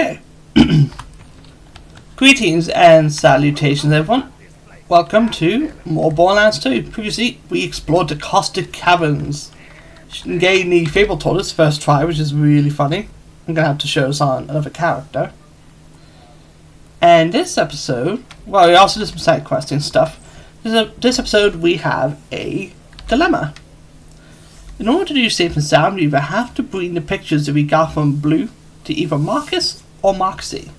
Okay. Greetings and salutations, everyone. Welcome to more Borderlands 2. Previously, we explored the caustic caverns. Gained the fabled tortoise first try, which is really funny. I'm gonna have to show us on another character. And this episode, well, we also did some side questing stuff. This episode, we have a dilemma. In order to do safe and sound, we either have to bring the pictures that we got from Blue to either Marcus or Moxie.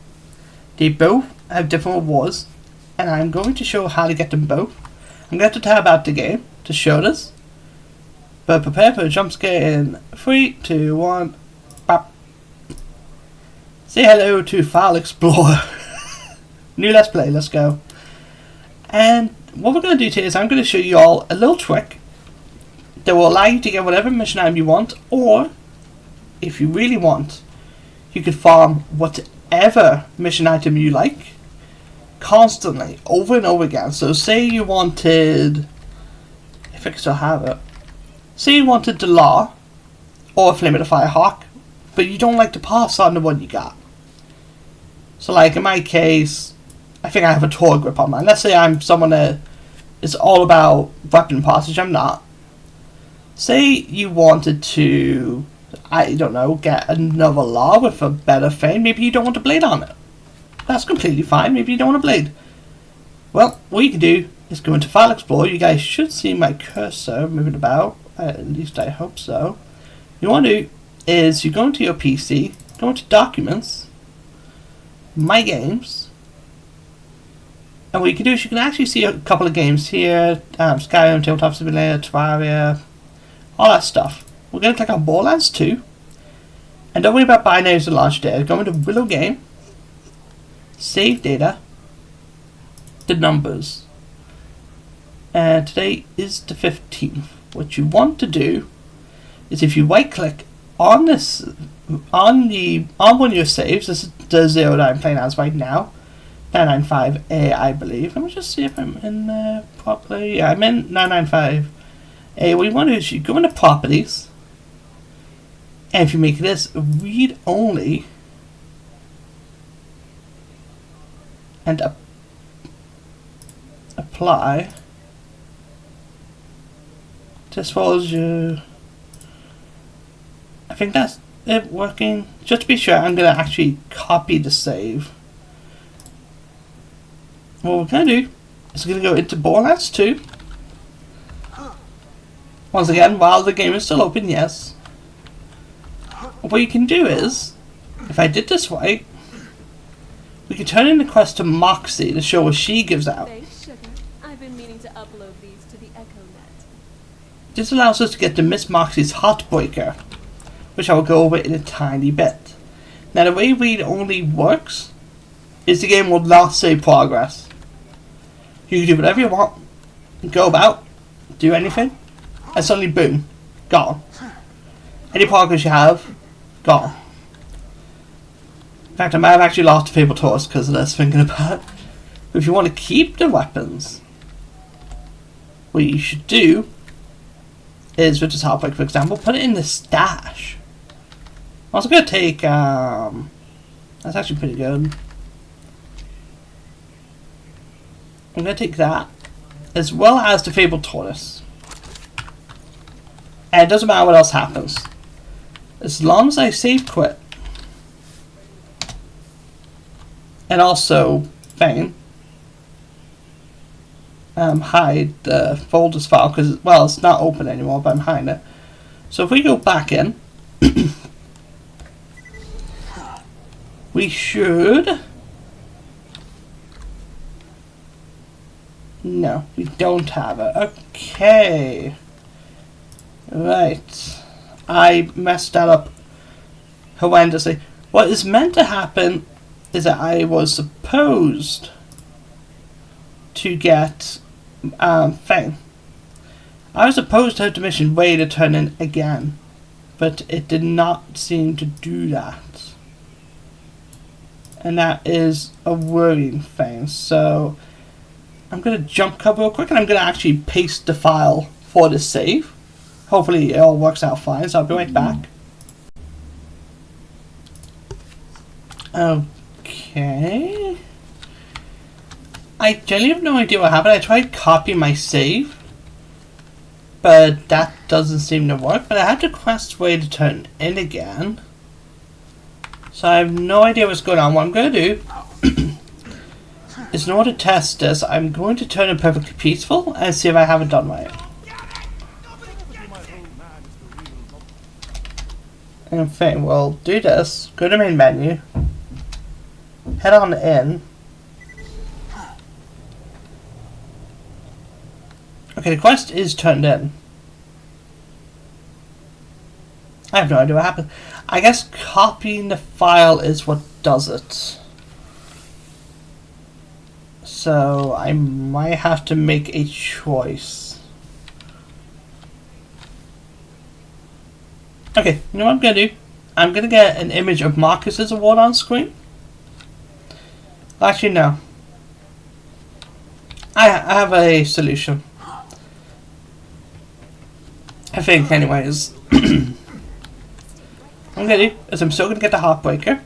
They both have different rewards, and I'm going to show how to get them both. I'm going to tab out the game to show this, but prepare for a jump scare in 3, 2, 1, bop. Say hello to File Explorer. New Let's Play, let's go. And what we're going to do today is I'm going to show you all a little trick that will allow you to get whatever mission item you want, or if you really want, you could farm whatever mission item you like constantly, over and over again. So say you wanted, if I can still have it, say you wanted the Law or Flame of the Firehawk, but you don't like to pass on the one you got. So like in my case, I think I have a Tor grip on mine. Let's say I'm someone that is all about weapon passage. I'm not. Say you wanted to, I don't know, get another Law with a better fame. Maybe you don't want a blade on it. That's completely fine. Maybe you don't want a blade. Well, what you can do is go into File Explorer. You guys should see my cursor moving about. At least I hope so. What you want to do is you go into your PC, go into Documents, My Games, and what you can do is you can actually see a couple of games here. Skyrim, Tabletop Simulator, Terraria, all that stuff. We're going to click on Borderlands 2. And don't worry about binaries and launch data. Go into Willow Game. Save data. The numbers. And today is the 15th. What you want to do is if you right click on this, on one of your saves, this is the 0 that I'm playing as right now. 995A, I believe. Let me just see if I'm in there properly. Yeah, I'm in 995A. What you want to do is you go into Properties. And if you make this read only and apply, this follows you. I think that's it working. Just to be sure, I'm going to actually copy the save. What we're going to do is we're going to go into Borderlands 2. Once again, while the game is still open, yes. What you can do is, if I did this right, we can turn in the quest to Moxie to show what she gives out. Thanks, sugar. I've been meaning to upload these to the EchoNet. This allows us to get to Miss Moxie's Heartbreaker, which I will go over in a tiny bit. Now the way read only works is the game will not save progress. You can do whatever you want, go about, do anything, and suddenly boom, gone. Any progress you have, gone. In fact, I might have actually lost a fabled horse because of this, thinking about it. But if you want to keep the weapons, what you should do is, with this Heartbreak for example, put it in the stash. I was going to take, that's actually pretty good. I'm going to take that, as well as the fabled tortoise. And it doesn't matter what else happens. As long as I save quit. And also, hide the folders file, because, well, it's not open anymore, but I'm hiding it. So if we go back in, we should... No, we don't have it. Okay. Right. I messed that up horrendously. What is meant to happen is that I was supposed to get Fang. I was supposed to have the mission ready to turn in again, but it did not seem to do that. And that is a worrying thing. So I'm going to jump cut real quick, and I'm going to actually paste the file for the save. Hopefully it all works out fine, so I'll be right back. Okay. I genuinely have no idea what happened. I tried copying my save, but that doesn't seem to work. But I had to quest way to turn in again. So I have no idea what's going on. What I'm going to do is, in order to test this, I'm going to turn it perfectly peaceful and see if I have it done right. Okay, we'll do this. Go to main menu. Head on in. Okay, the quest is turned in. I have no idea what happened. I guess copying the file is what does it. So I might have to make a choice. Okay, you know what I'm going to do? I'm going to get an image of Marcus's award on screen. Actually, no. I have a solution. I think, anyways. I'm going to do is I'm still going to get the Heartbreaker.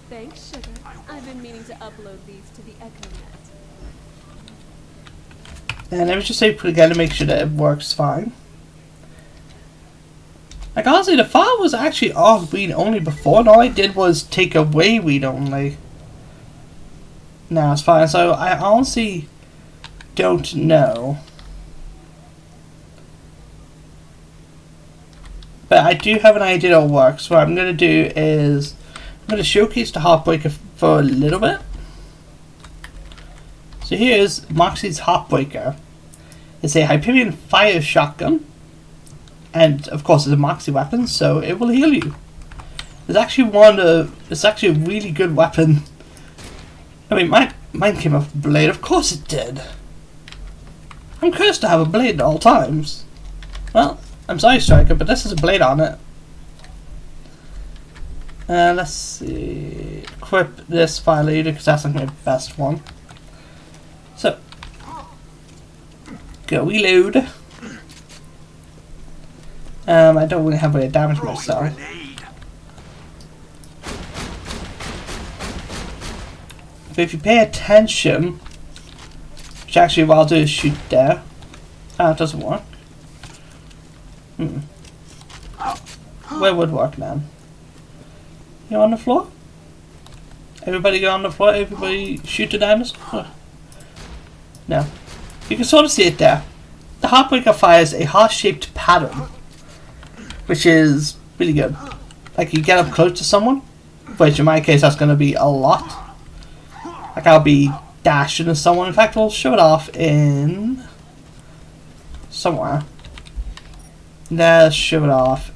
Thanks, sugar. I've been meaning to upload these to the EchoNet. And let me just say again to make sure that it works fine. Like honestly, the file was actually off read only before, and all I did was take away read only. Now it's fine. So I honestly don't know. But I do have an idea that'll work. So what I'm going to do is I'm going to showcase the Heartbreaker for a little bit. So here's Moxie's Heartbreaker. It's a Hyperion fire shotgun. And of course it's a Moxie weapon, so it will heal you. It's actually it's actually a really good weapon. I mean, mine came off a blade. Of course it did. I'm cursed to have a blade at all times. Well, I'm sorry, Striker, but this is a blade on it. Let's see. Equip this fire leader because that's like my best one. So, go reload. I don't really have any damage myself. But if you pay attention, which actually what I'll do is shoot there. Ah, it doesn't work. Where would work, man? You on the floor? Everybody go on the floor? Everybody shoot the diamonds? Oh. No. You can sort of see it there. The Heartbreaker fires a heart-shaped pattern, which is really good. Like you get up close to someone, which in my case that's going to be a lot. Like I'll be dashing at someone. In fact, we'll show it off in somewhere. Let's show it off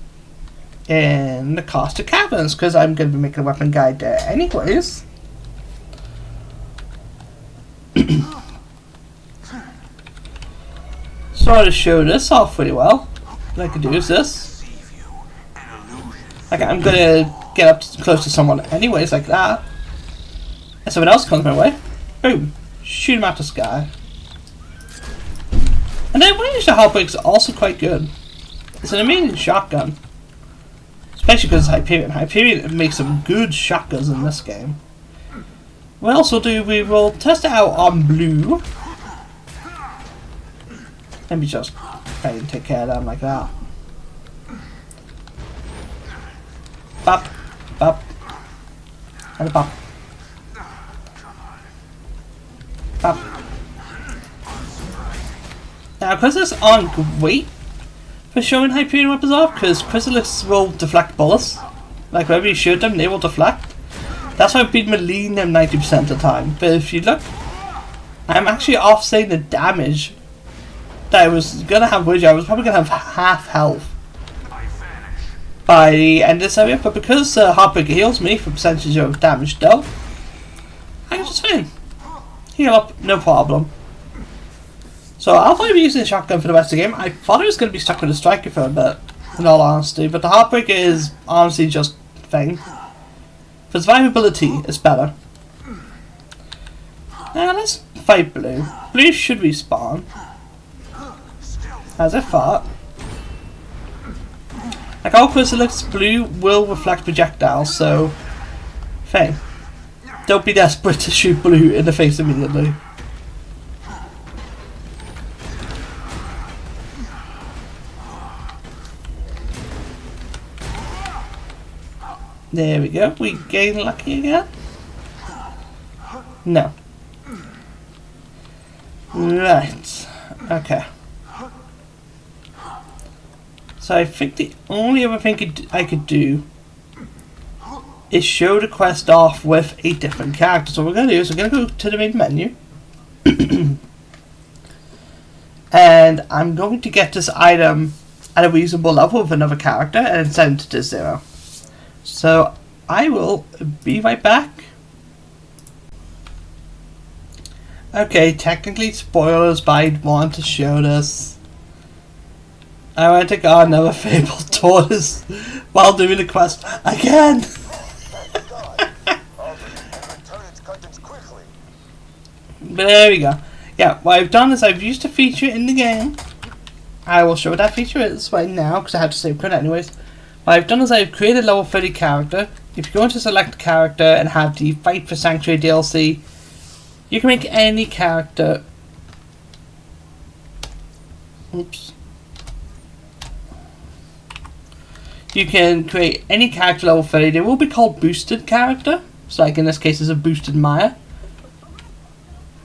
in the Caustic Caverns because I'm going to be making a weapon guide there anyways. So to show this off pretty well, what I could do is this. Like I'm going to get up close to someone anyways like that. And someone else comes my way. Boom. Shoot him out the sky. And then range the Heartbreaker is also quite good. It's an amazing shotgun. Especially because it's Hyperion. Hyperion makes some good shotguns in this game. What else we'll do, we will test it out on blue. Let me just try and take care of them like that. Bop, bop, and a bop. Bop. Now, because this aren't great for showing Hyperion weapons off, because Chrysalids will deflect bullets. Like, whenever you shoot them, they will deflect. That's why I've been meleeing them 90% of the time. But if you look, I'm actually offsetting the damage that I was going to have with you. I was probably going to have half health by the end of this area. But because Heartbreaker heals me for percentage of damage dealt, I can just fine. Heal up, no problem. So I'll probably be using the shotgun for the rest of the game. I thought I was going to be stuck with a striker for a bit, in all honesty, but the Heartbreaker is honestly just thing. For survivability, it's better. Now let's fight blue. Blue should respawn. As I thought. Like all chrysalics, blue will reflect projectiles, so fine. Don't be desperate to shoot blue in the face immediately. There we go. We gain lucky again? No. Right. Okay. So I think the only other thing I could do is show the quest off with a different character. So what we're going to do is we're going to go to the main menu. And I'm going to get this item at a reasonable level with another character and send it to 0. So I will be right back. Okay, technically spoilers, but I want to show this. I went to get another fabled tortoise while doing the quest again. But there we go. Yeah, what I've done is I've used a feature in the game. I will show what that feature is right now because I had to save credit anyways. What I've done is I've created a level 30 character. If you go into select character and have the Fight for Sanctuary DLC, you can make any character. Oops. You can create any character level 30. They will be called boosted character. So like in this case it's a boosted Maya.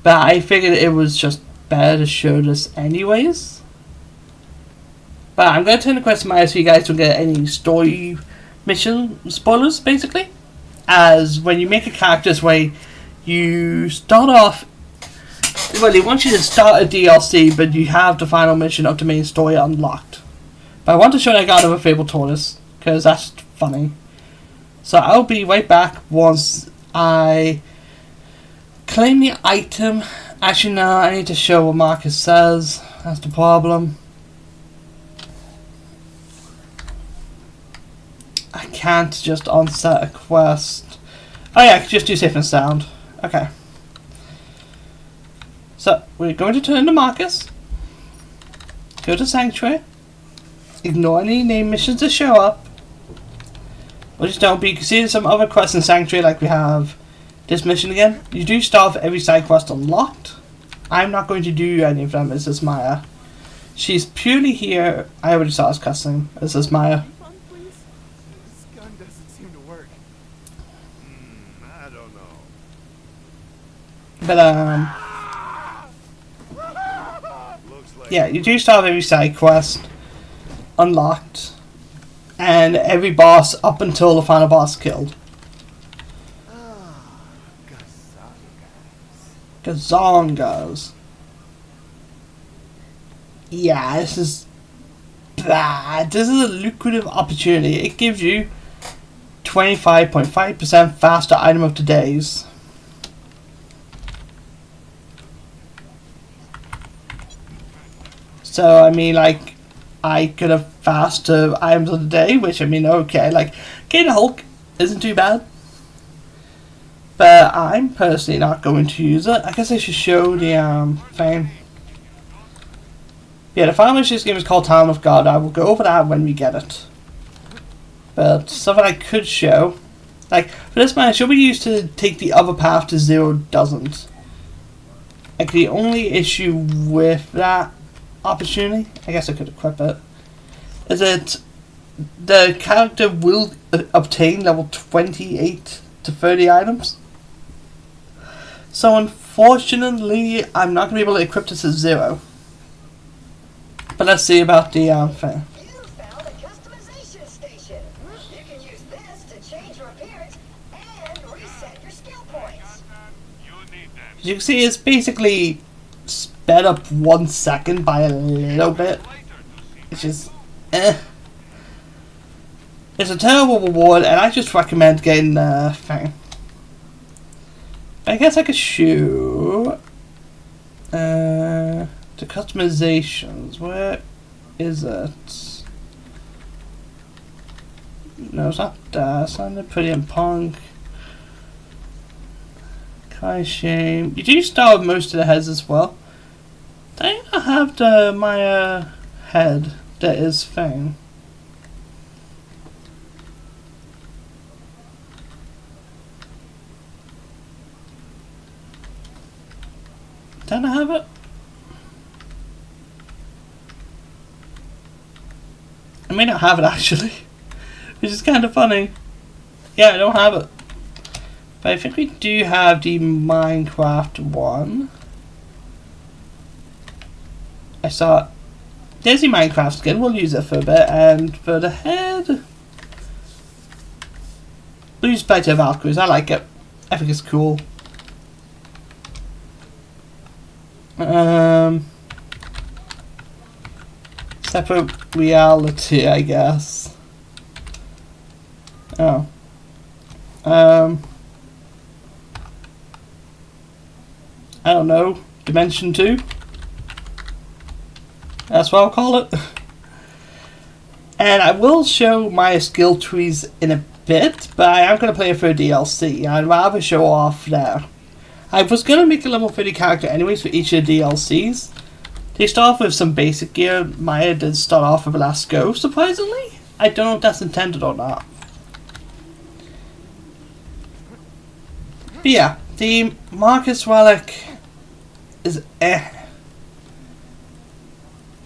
But I figured it was just better to show this anyways. But I'm going to turn the quest to Maya so you guys don't get any story mission spoilers basically. As when you make a character this way, you start off. Well, they want you to start a DLC, but you have the final mission of the main story unlocked. But I want to show that I got another fabled tortoise because that's funny. So I'll be right back once I claim the item. Actually, no, I need to show what Marcus says. That's the problem. I can't just onset a quest. Oh yeah, I can just do safe and sound. Okay. So, we're going to turn to Marcus. Go to Sanctuary. Ignore any name missions that show up. Or just don't be. You can see some other quests in Sanctuary, like we have this mission again. You do start with every side quest unlocked. I'm not going to do any of them. This is Maya. She's purely here. I already saw us cussing. This is Maya. But yeah, you do start every side quest unlocked, and every boss up until the final boss killed. Gazongas. Yeah, this is bad. This is a lucrative opportunity. It gives you 25.5% faster item of the days. So, I mean, like, I could have faster items of the day, which, I mean, okay, like, getting a Hulk isn't too bad. But I'm personally not going to use it. I guess I should show the, thing. Yeah, the final mission of this game is called Town of God. I will go over that when we get it. But something I could show, like, for this man, should be used to take the other path to 0 doesn't. Like, the only issue with that opportunity, I guess I could equip it, is that the character will obtain level 28 to 30 items. So unfortunately, I'm not going to be able to equip this at 0. But let's see about the thing. You found a customization station. You can use this to change your appearance and reset your skill points. As you can see, it's basically sped up 1 second by a little bit. It's just, It's a terrible reward, and I just recommend getting the thing. I guess I could show the customizations. Where is it? No, it's not that. It's not the Pretty and Punk. Kai Shame. You do start with most of the heads as well. I have the Maya head that is thing. pretend I have it. I may not have it actually, which is kind of funny. Yeah, I don't have it. But I think we do have the Minecraft one. I saw there's the Minecraft skin, we'll use it for a bit, and for the head, we'll use Plenty of Valkyries. I like it. I think it's cool. Separate reality, I guess. Oh. I don't know. Dimension 2? That's what I'll call it. And I will show my skill trees in a bit, but I am going to play it for a DLC. I'd rather show off there. I was going to make a level 30 character anyways for each of the DLCs. They start off with some basic gear. Maya did start off with a last go, surprisingly. I don't know if that's intended or not. But yeah, the Marcus Relic is eh.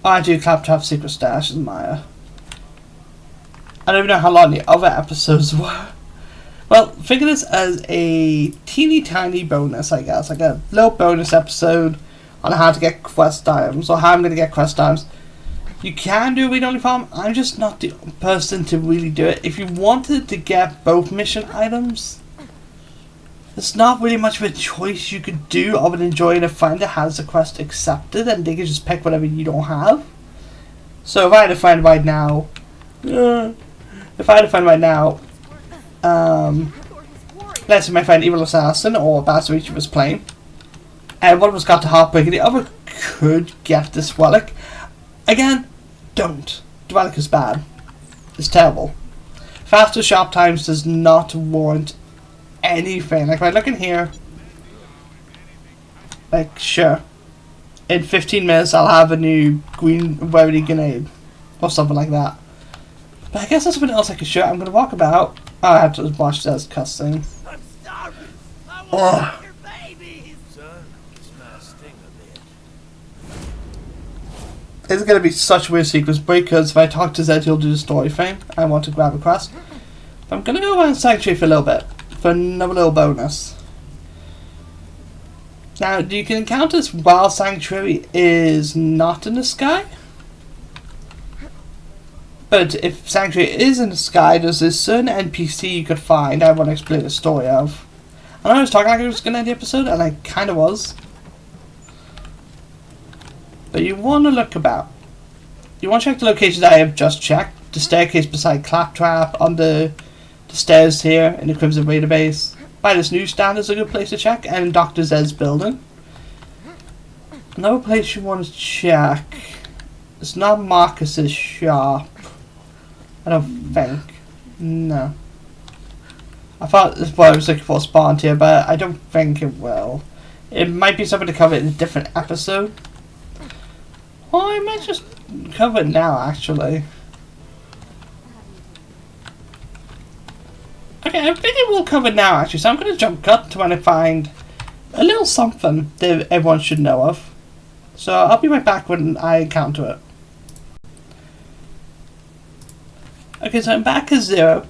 Oh, I do Claptrap Secret Stash as Maya. I don't even know how long the other episodes were. Well, think of this as a teeny tiny bonus, I guess. Like a little bonus episode on how to get quest items, or how I'm going to get quest items. You can do a read-only farm. I'm just not the person to really do it. If you wanted to get both mission items, there's not really much of a choice you could do other than join a friend that has the quest accepted, and they can just pick whatever you don't have. So if I had a friend right now, let's say my friend Evil Assassin or Basarich was playing, and one of us got to Heartbreak and the other could get this relic. Again, don't. The relic is bad. It's terrible. Faster shop times does not warrant anything. Like if I look in here, like sure, in 15 minutes I'll have a new green rarity grenade or something like that. But I guess there's something else I could show. I'm gonna walk about. Oh, I have to watch this cussing. I'm starving. I want to eat your babies. Son, it's my sting a bit. It's gonna be such a weird sequence because if I talk to Zed, he'll do the story thing. I want to grab a quest. But I'm gonna go around Sanctuary for a little bit for another little bonus. Now, you can encounter this while Sanctuary is not in the sky. But if Sanctuary is in the sky, there's this certain NPC you could find I want to explain the story of. I know I was talking like I was going to end the episode, and I kind of was. But you want to look about. You want to check the locations I have just checked. The staircase beside Claptrap, under the stairs here in the Crimson Raider base. By this newsstand is a good place to check, and Dr. Zed's building. Another place you want to check. It's not Marcus's shop. I don't think. No. I thought this is what I was looking for spawned here, but I don't think it will. It might be something to cover in a different episode. Or I might just cover it now, actually. Okay, I think it will cover now, actually, so I'm going to jump cut to when I find a little something that everyone should know of. So I'll be right back when I encounter it. Okay, so I'm back at 0.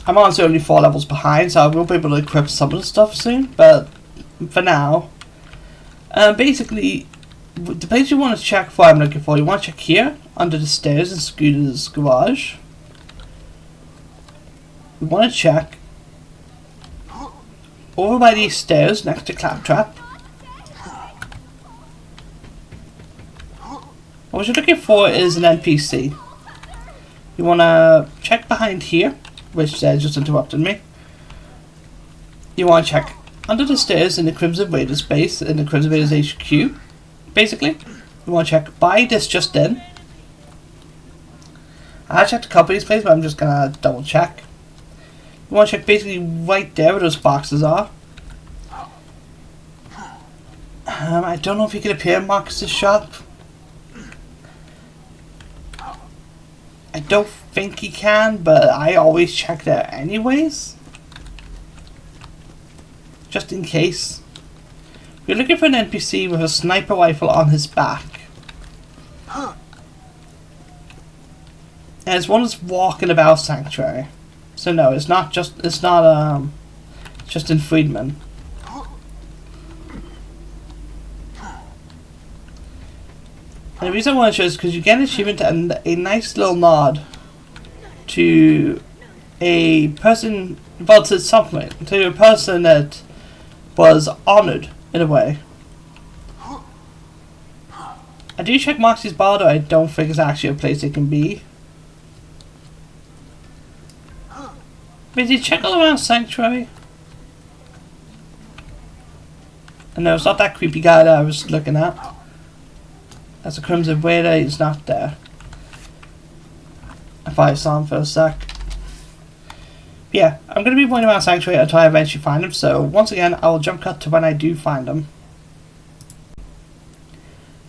I'm honestly only 4 levels behind, so I will be able to equip some of the stuff soon, but for now, basically, the place you want to check for, I'm looking for, you want to check here, under the stairs in Scooter's garage. You want to check over by these stairs next to Claptrap. What you're looking for is an NPC. You want to check behind here, which just interrupted me. You want to check under the stairs in the Crimson Raiders base, in the Crimson Raiders HQ. Basically, you want to check by this just in. I checked a couple of these places, but I'm just going to double check. You want to check basically right there where those boxes are. I don't know if you can appear in Marcus's shop. I don't think he can, but I always check there anyways. Just in case. We're looking for an NPC with a sniper rifle on his back. And it's one that's walking about Sanctuary. So no, it's not just in Friedman. And the reason I want to show is because you get an achievement and a nice little nod to a person, well, to something, to a person that was honoured in a way. I do check Moxie's bar, though I don't think it's actually a place it can be. But did you check all around Sanctuary? And no, it's not that creepy guy that I was looking at. That's a Crimson Raider, he's not there. I thought I saw him for a sec. But yeah, I'm going to be pointing around Sanctuary until I eventually find him, so once again, I will jump cut to when I do find him.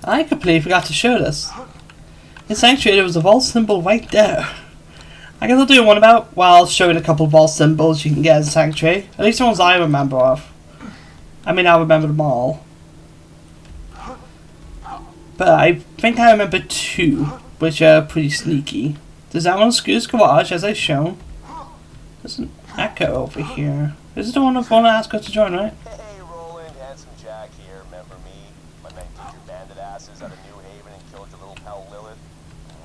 I completely forgot to show this. In Sanctuary, there was a vault symbol right there. I guess I'll do one about while showing a couple of vault symbols you can get in Sanctuary. At least the ones I remember of. I mean, I remember them all. But I think I remember 2, which are pretty sneaky. There's that one in Screw's Garage, as I've shown. There's an echo over here. This is the one I want to ask us to join, right? Hey, Roland, Handsome Jack here. Remember me? My men kicked your bandit asses out of New Haven and killed your little pal Lilith.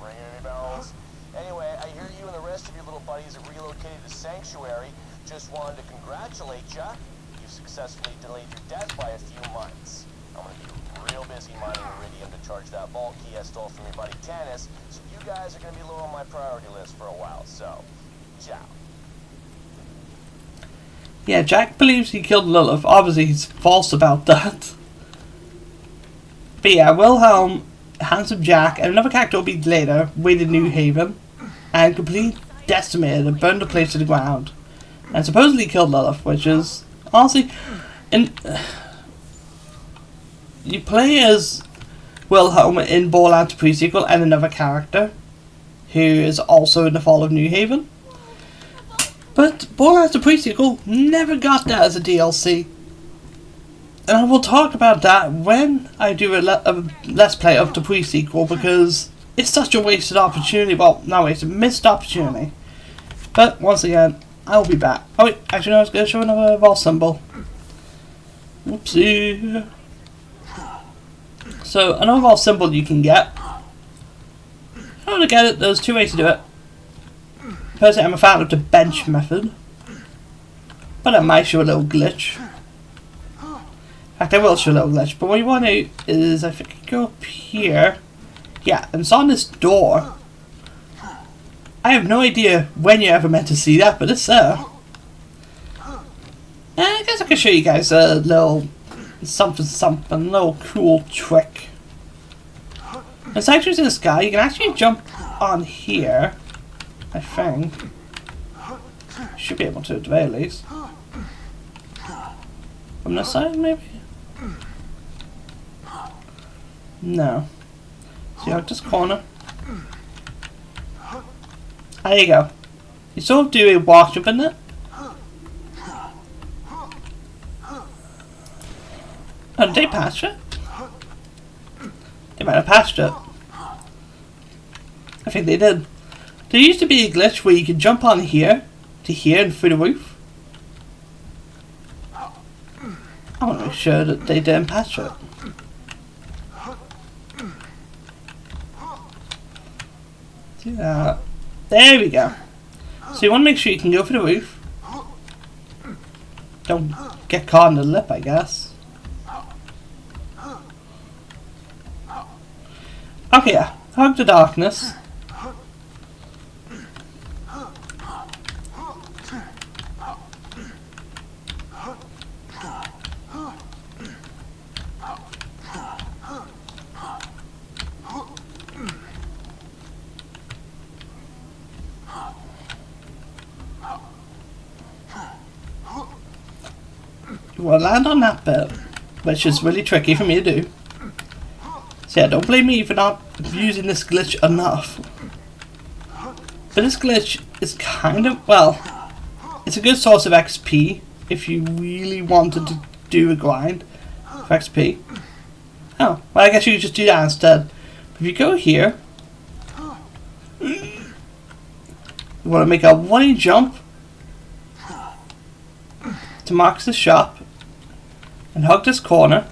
Ringing any bells? Anyway, I hear you and the rest of your little buddies have relocated to Sanctuary. Just wanted to congratulate ya. You successfully delayed your death by a few months. I'm gonna be real busy mining iridium to charge that vault key I stole from your buddy Tanis, so you guys are gonna be low on my priority list for a while, so ciao. Yeah, Jack believes he killed Lilith. Obviously he's false about that. But yeah, Wilhelm, Handsome Jack, and another character will be later, raided New Haven, and completely decimated and burned the place to the ground. And supposedly killed Lilith, which is, honestly, you play as Wilhelm in Borderlands pre-sequel and another character who is also in the Fall of New Haven. But Borderlands the pre-sequel never got that as a DLC. And I will talk about that when I do a Let's Play of the pre-sequel, because it's such a wasted opportunity. Well, not wasted, missed opportunity. But once again, I'll be back. Oh wait, actually no, I was going to show another vault symbol. Whoopsie. So, another vault symbol you can get. How to get it, there's 2 ways to do it. Personally, I'm a fan of the bench method. But I might show a little glitch. In fact, I will show a little glitch. But what you want to do is, I think you go up here. Yeah, and it's on this door. I have no idea when you're ever meant to see that, but it's there. And I guess I can show you guys a little something, a little cool trick. It's actually in the sky. You can actually jump on here, I think. Should be able to at the very least. From this side, maybe? No. See out this corner? There you go. You sort of do a walk jump in it. Oh, did they patch it? They might have patched it. I think they did. There used to be a glitch where you could jump on here to here and through the roof. I want to make sure that they didn't patch it. Yeah. There we go. So you want to make sure you can go for the roof. Don't get caught in the lip, I guess. Okay, yeah. Hug the darkness. You will land on that bit, which is really tricky for me to do. So yeah, don't blame me for not using this glitch enough. But this glitch is kind of, well, it's a good source of XP if you really wanted to do a grind. In fact, for XP. Oh, well I guess you could just do that instead. But if you go here, you want to make a 1 jump to Marcus's shop and hug this corner.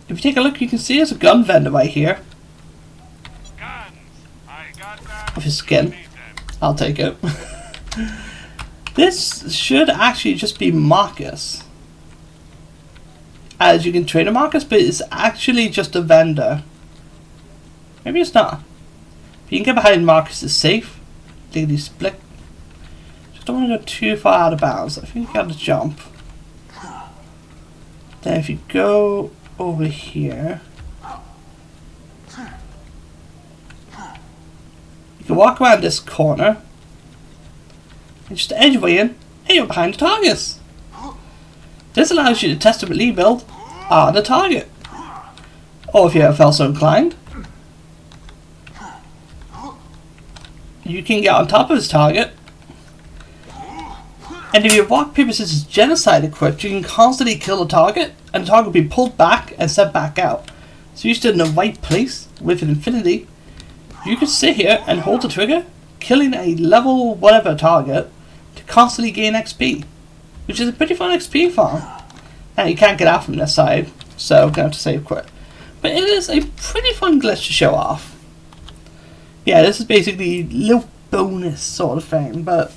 If you take a look, you can see there's a gun vendor right here with his skin. I'll take it. This should actually just be Marcus, as you can trade a Marcus, but it's actually just a vendor. Maybe it's not. If you can get behind Marcus, it's safe. Diggity split. Just don't want to go too far out of bounds. I think you got to jump. Then if you go over here, you can walk around this corner and just edge way in, and you're behind the targets. This allows you to test and rebuild on the target, or if you ever felt so inclined, you can get on top of his target, and if you have rock paper scissors genocide equipped, you can constantly kill the target, and the target will be pulled back and sent back out. So you stood in the right place with an infinity. You can sit here and hold the trigger, killing a level whatever target to constantly gain XP, which is a pretty fun XP farm. And you can't get out from this side, so I'm gonna have to save quit. But it is a pretty fun glitch to show off. Yeah, this is basically a little bonus sort of thing, but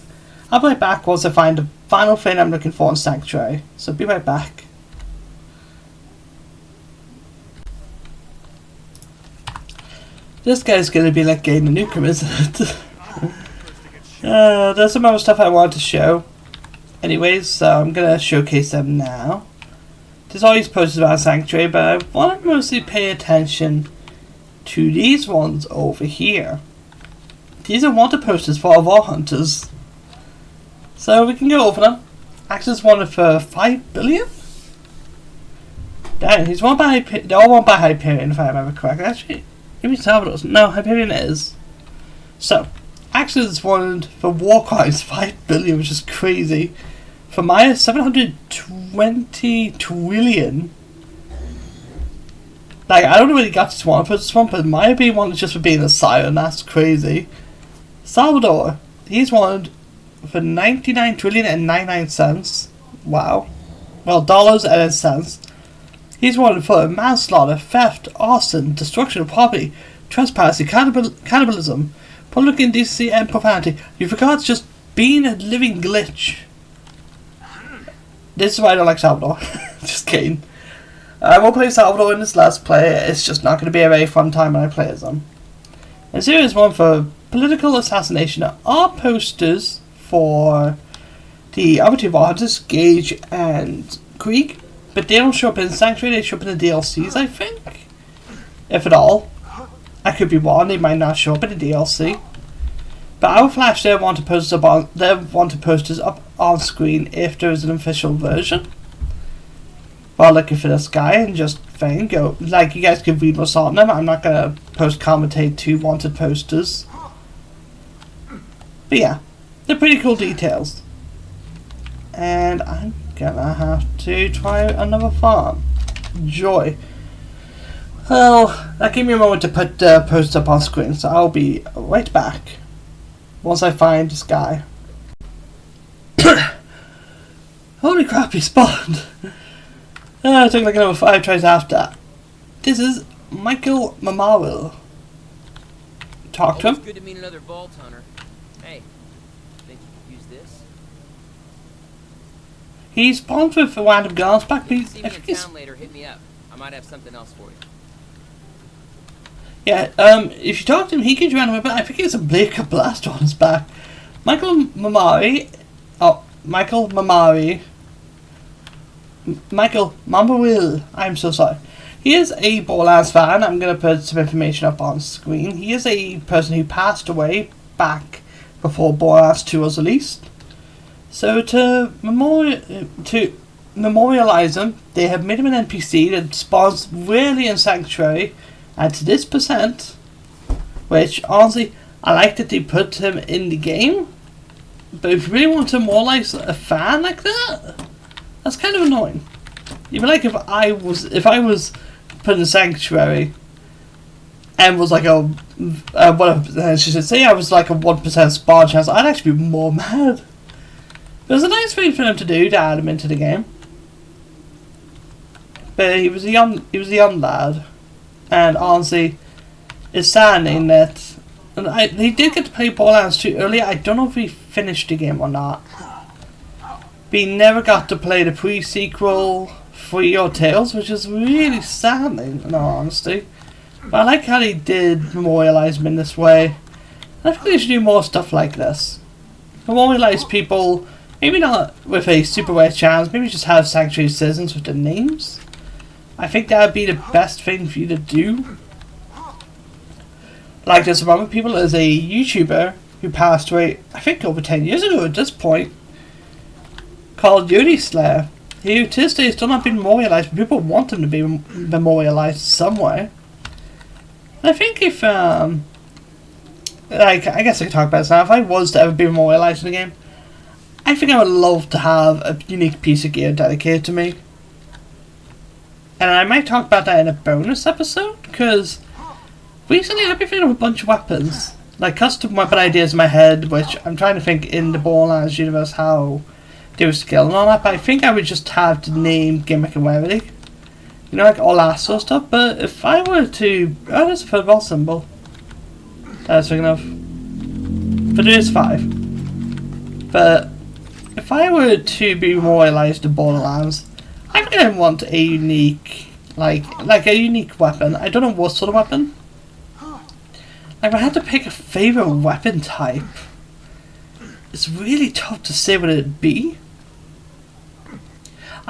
I'll be right back once I find the final thing I'm looking for in Sanctuary. So be right back. This guy's gonna be like getting a nukem, isn't it? There's some other stuff I wanted to show. Anyways, so I'm gonna showcase them now. There's all these posters about Sanctuary, but I want to mostly pay attention to these ones over here. These are wanted posters for our War Hunters. So we can go over them. Axel's wanted for 5 billion? Dang, he's won by they're all won by Hyperion if I remember correctly. Actually, maybe Salvador's. No, Hyperion is. So, Axel's wanted for war crimes 5 billion, which is crazy. For Maya, 720 trillion. Like, I don't know where he got this one, but Maya being wanted just for being a siren, that's crazy. Salvador, he's wanted for 99 trillion and 99 cents. Wow. Well, dollars and then cents. He's wanted for manslaughter, theft, arson, destruction of property, trespassing, cannibalism, public indecency, and profanity. You forgot just being a living glitch. This is why I don't like Salvador. Just kidding. I won't play Salvador in this last play. It's just not going to be a very fun time when I play as him. And so here's one for political assassination. There are posters for the other two War Hunters, Gage and Krieg, but they don't show up in Sanctuary. They show up in the DLCs, I think, if at all. I could be wrong. They might not show up in the DLC. But I will flash their wanted posters up on screen if there is an official version. While looking for this guy and just go. Like, you guys can read what's on them. I'm not gonna commentate 2 wanted posters. But yeah, they're pretty cool details. And I'm gonna have to try another farm. Joy. Well, that gave me a moment to put the post up on screen, so I'll be right back once I find this guy. Holy crap, he spawned! It took like another 5 tries after that. This is Michael Mamawil. Talk to him. Good to meet another vault hunter. Hey, think you could use this? He spawned with a random guns back, but See me in town later, hit me up. I might have something else for you. Yeah, if you talk to him, he gives you random, but I think he has a Blaker Blast on his back. Michael Mamawil. I'm so sorry. He is a Borderlands fan. I'm going to put some information up on screen. He is a person who passed away back before Borderlands 2 was released. So to memorialize him, they have made him an NPC that spawns rarely in Sanctuary, and to this percent, which honestly, I like that they put him in the game, but if you really want to immortalize a fan like that, that's kind of annoying. Even like if I was put in Sanctuary and was like a whatever she should say, I was like a 1% spawn chance, I'd actually be more mad. It was a nice thing for them to do to add him into the game. But he was a young lad, and honestly, it's saddening that he did get to play Borderlands 2 earlier. I don't know if he finished the game or not. But he never got to play the pre-sequel for your Tales, which is really saddening in all honesty. But I like how they did memorialise him in this way. I think they should do more stuff like this. Memorialise people, maybe not with a super rare chance, maybe just have Sanctuary citizens with their names. I think that would be the best thing for you to do. Like there's one of people is a YouTuber who passed away, I think over 10 years ago at this point, called Yuri Slayer. He to this day has still not been memorialised, but people want him to be memorialised somewhere. And I think if like I guess I could talk about this now. If I was to ever be memorialised in a game, I think I would love to have a unique piece of gear dedicated to me. And I might talk about that in a bonus episode, because recently I've been thinking of a bunch of weapons, like custom weapon ideas in my head, which I'm trying to think in the Borderlands universe how they were scaling on that, but I think I would just have the name, gimmick and rarity. You know, like all that sort of stuff. But if I were to... oh, there's a football symbol that I was thinking of. But it is 5. But if I were to be memorialised in Borderlands, I think I want a unique, like a unique weapon. I don't know what sort of weapon. Like if I had to pick a favourite weapon type, it's really tough to say what it'd be.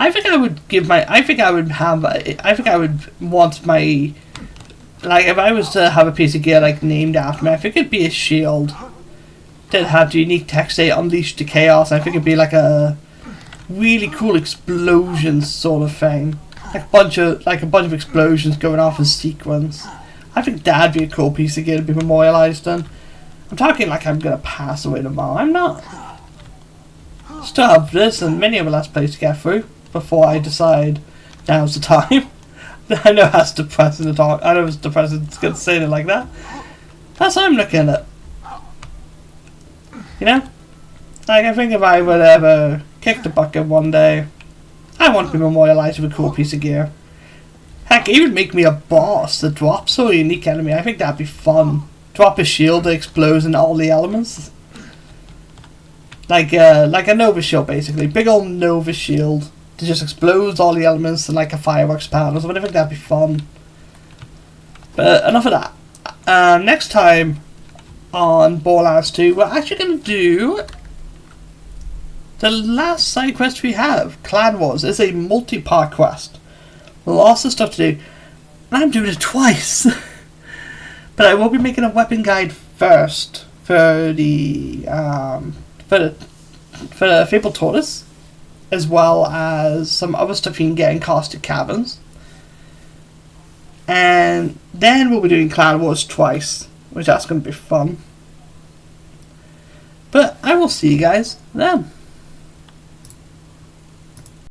I think I would want my, like if I was to have a piece of gear like named after me, I think it'd be a shield that had the unique text say Unleash the Chaos. I think it'd be like a really cool explosion sort of thing, like a bunch of explosions going off in sequence. I think that'd be a cool piece of gear to be memorialised in. I'm talking like I'm gonna pass away tomorrow. I'm not. Still have this and many other Let's Plays to get through before I decide now's the time. I know that's depressing to talk. I know it's depressing to say it like that. That's how I'm looking at it. You know? Like I think if I would ever kick the bucket one day, I want to be memorialised with a cool piece of gear. Heck, even make me a boss that drops a unique enemy. I think that'd be fun. Drop a shield that explodes in all the elements. Like a Nova shield basically. Big old Nova shield that just explodes all the elements in like a fireworks pad or something. I think that'd be fun. But enough of that. Next time on Borderlands 2, we're actually going to do the last side quest we have. Clan Wars. It's a multi-part quest. Lots of stuff to do. And I'm doing it twice. But I will be making a weapon guide first for the Fabled Tortoise, as well as some other stuff you can get in Caustic Caverns. And then we'll be doing Clan Wars twice, which that's going to be fun. But I will see you guys then.